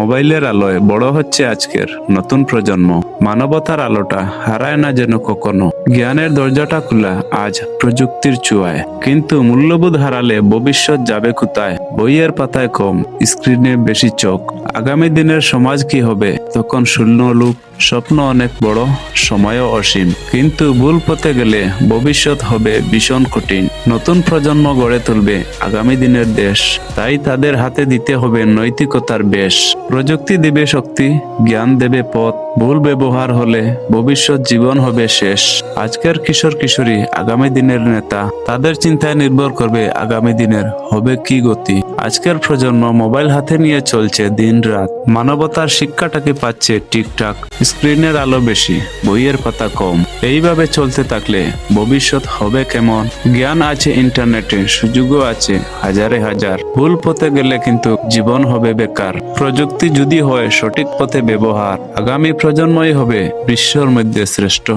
মোবাইলের আলোয় বড় হচ্ছে আজকের নতুন প্রজন্ম। মানবতার আলোটা হারায় না যেন কখনো। জ্ঞানের দরজাটা খোলা আজ প্রযুক্তির চুয়ায়, কিন্তু মূল্যবোধ হারালে ভবিষ্যৎ যাবে কোথায়? বইয়ের পাতায় কম, স্ক্রিনে বেশি চোখ। আগামী দিনের সমাজ কি হবে? তখন শূন্য লোক, স্বপ্ন অনেক বড়, সময়ও অসীম। কিন্তু ভুল পথে গেলে ভবিষ্যৎ হবে ভীষণ কঠিন। নতুন প্রজন্ম গড়ে তুলবে আগামী দিনের দেশ, তাই তাদের হাতে দিতে হবে নৈতিকতার বেশ। প্রযুক্তি দেবে শক্তি, জ্ঞান দেবে পথ। ভুল ব্যবহার হলে ভবিষ্যৎ জীবন হবে শেষ। আজকের কিশোর কিশোরী আগামী দিনের নেতা, তাদের চিন্তায় নির্ভর করবে আগামী দিনের হবে কি গতি। আজকের প্রজন্ম মোবাইল হাতে নিয়ে চলছে দিন রাত, মানবতার শিক্ষাটাকে পাচ্ছে ঠিকঠাক। স্ক্রিনের আলো বেশি, বইয়ের পাতা কম। এইভাবে চলতে থাকলে ভবিষ্যৎ হবে কেমন? জ্ঞান আছে ইন্টারনেটে, সুযোগও আছে হাজারে হাজার। ভুল পথে গেলে কিন্তু জীবন হবে বেকার। প্রযুক্তি যদি হয় সঠিক পথে ব্যবহার, আগামী প্রজন্মই হবে বিশ্বর মধ্যে শ্রেষ্ঠ।